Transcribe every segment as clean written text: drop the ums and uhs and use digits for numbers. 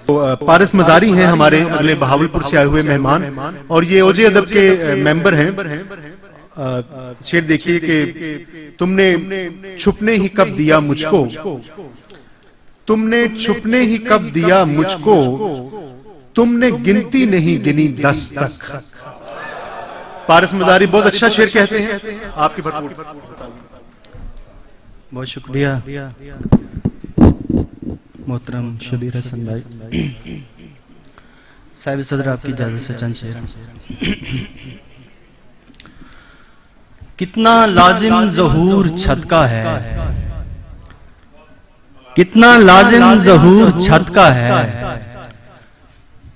पारस मजारी हैं हमारे अगले बहावलपुर से आए हुए मेहमान, और ये ओजे अदब के मेंबर हैं। शेर देखिए कि तुमने छुपने ही कब दिया मुझको, तुमने छुपने ही कब दिया मुझको, तुमने गिनती नहीं गिनी 10 तक। पारस मजारी बहुत अच्छा शेर कहते हैं, आपकी भरपूर। बहुत शुक्रिया मोहतरम शबीर हसन भाई। साहिब सदर आपकी इजाजत से चंद शेर। कितना लाजिम ज़हूर छत का है, कितना लाजिम ज़हूर छत का है,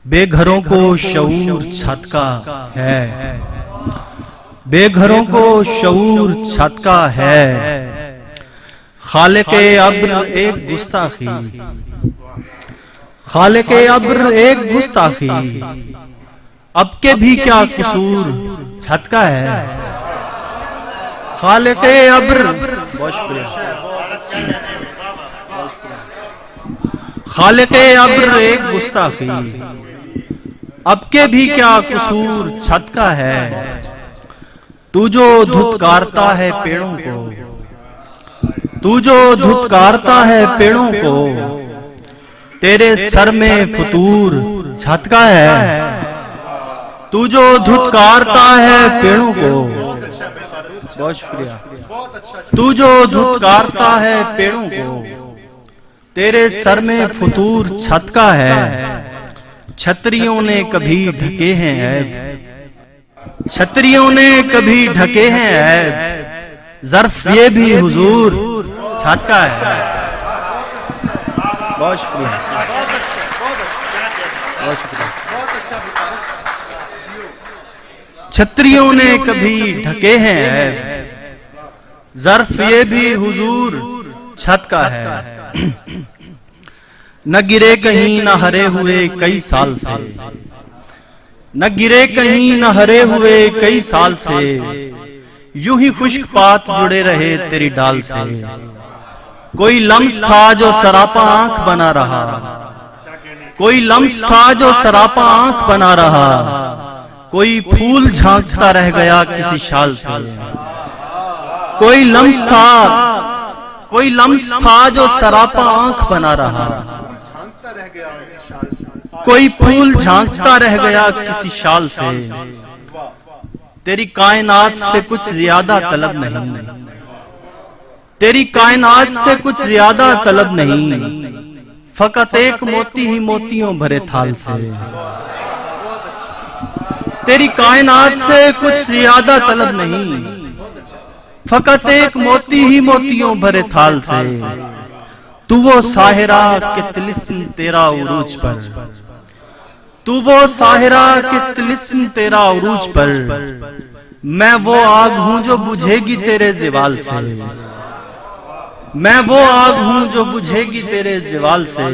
बेघरों को शऊर छत का है, बेघरों को शऊर छत का है। खालिक़े अब्र एक गुस्ताखी, खालिक़े अब्र एक गुस्ताखी, अब के भी क्या कसूर छत का है। खालिक़े अब्र, बहुत शुक्रिया, खालिक़े अब्र एक गुस्ताखी, अब के भी क्या कसूर छत का है। तू जो धुतकारता है पेड़ों को, तू जो धुतकारता है पेड़ों को, तेरे सर में फतूर छत का है। तू जो धुतकारता है पेड़ों को, बहुत शुक्रिया, तू जो धुतकारता है पेड़ों को, तेरे सर में फतूर छत का है। छतरियों ने कभी ढके हैं ऐब, छतरियों ने कभी ढके हैं ऐब, ज़र्फ ये भी हुजूर छत का है। बहुत शुक्रिया, बहुत शुक्रिया। छतरियों ने कभी ढके हैं ऐब, ज़र्फ ये भी हुजूर छत का है। न गिरे कहीं न हरे हुए कई साल से, न गिरे कहीं न हरे हुए कई साल से, यूं ही खुश्क पात जुड़े रहे तेरी डाल से। कोई लम्स था जो सरापा आंख बना रहा, कोई लम्स था जो सरापा आंख बना रहा, कोई फूल झांकता रह गया किसी शाल से। कोई लम्स था, कोई लम्स था जो सरापा आंख बना रहा, कोई फूल झांकता रह गया किसी शाल से। तेरी कायनात से कुछ ज्यादा तलब नहीं, तेरी कायनात से कुछ ज्यादा तलब नहीं, फकत एक मोती ही मोतियों भरे थाल से। तेरी कायनात से कुछ ज्यादा तलब नहीं, फकत एक मोती ही मोतियों भरे थाल से। तू वो साहिरा के तिलिस्म तेरा उरूज पर, तू वो साहिरा के तिलिस्म तेरा उरूज पर, मैं वो आग हूं जो बुझेगी तेरे ज़िवाल से। मैं वो आग हूं जो बुझेगी तेरे ज़िवाल से।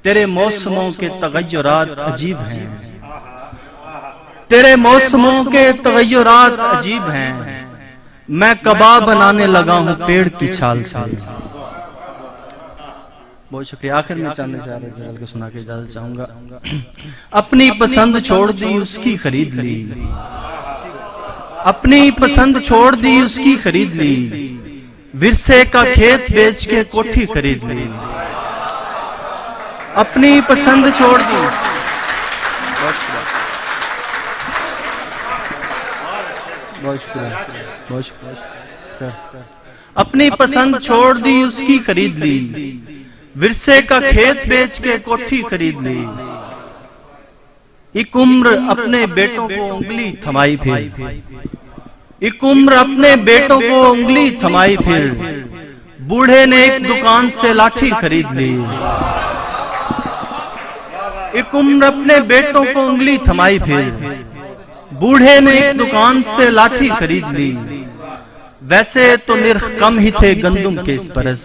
तेरे मौसमों के तगय्युरात अजीब हैं, तेरे मौसमों के तगय्युरात अजीब हैं, मैं कबाब बनाने लगा हूं पेड़ की छाल से। बहुत शुक्रिया। आखिर में चंद इशारे सुना के इजाजत चाहूंगा। अपनी पसंद छोड़ दी उसकी खरीद ली, अपनी पसंद छोड़ दी उसकी खरीद ली, विरसे का खेत बेच के कोठी खरीद ली। अपनी पसंद छोड़ दी, बहुत शुक्रिया, बहुत शुक्रिया सर। अपनी पसंद छोड़ दी उसकी खरीद ली, विरसे का खेत बेच के कोठी खरीद ली। एक उम्र अपने बेटों को उंगली थमाई फिर, एक उम्र अपने बेटों को उंगली थमाई फिर, बूढ़े ने एक दुकान से लाठी खरीद ली। एक उम्र अपने बेटों को उंगली थमाई फिर, बूढ़े ने एक दुकान से लाठी खरीद ली। वैसे तो निर्ख कम ही थे गंदुम के इस बरस,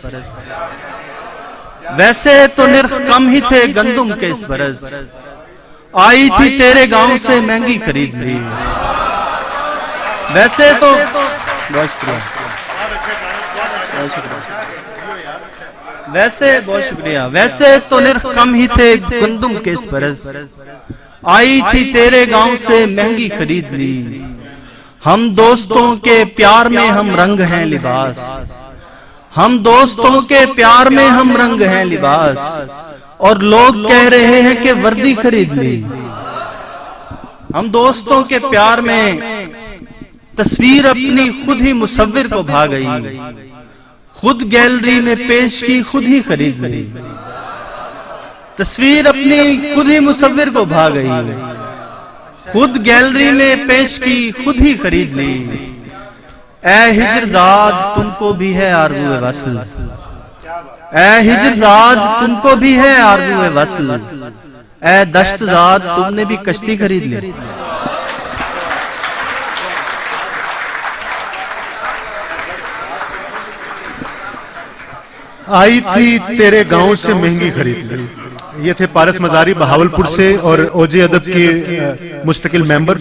वैसे तो निर्ख कम ही थे गंदुम के इस बरस, आई थी तेरे गांव से महंगी खरीद ली। वैसे तो बहुत शुक्रिया, वैसे बहुत शुक्रिया। वैसे तो निर्ख कम ही थे गंदुम के इस बरस, आई थी तेरे गांव से महंगी खरीद ली। हम दोस्तों के प्यार में हम रंग हैं लिबास, हम दोस्तों के प्यार में हम रंग हैं लिबास, और लोग कह रहे हैं कि वर्दी खरीद ली। हम दोस्तों के प्यार में तस्वीर अपनी खुद ही मुसव्विर को भा गई, खुद गैलरी में पेश की खुद ही खरीद ली। तस्वीर अपनी खुद ही मुसव्विर को भा गई, खुद गैलरी में पेश की खुद ही खरीद ली। ऐ हिजरजाद तुमको भी है आरज़ू वस्ल, ऐ हिजरजाद तुमको भी है आरज़ू वस्ल, ऐ दश्तजाद तुमने भी कश्ती खरीद ली। आई थी तेरे गांव से महंगी खरीद ली। ये थे पारस मजारी बहावलपुर से और ओजे अदब के मुस्तकिल मेंबर।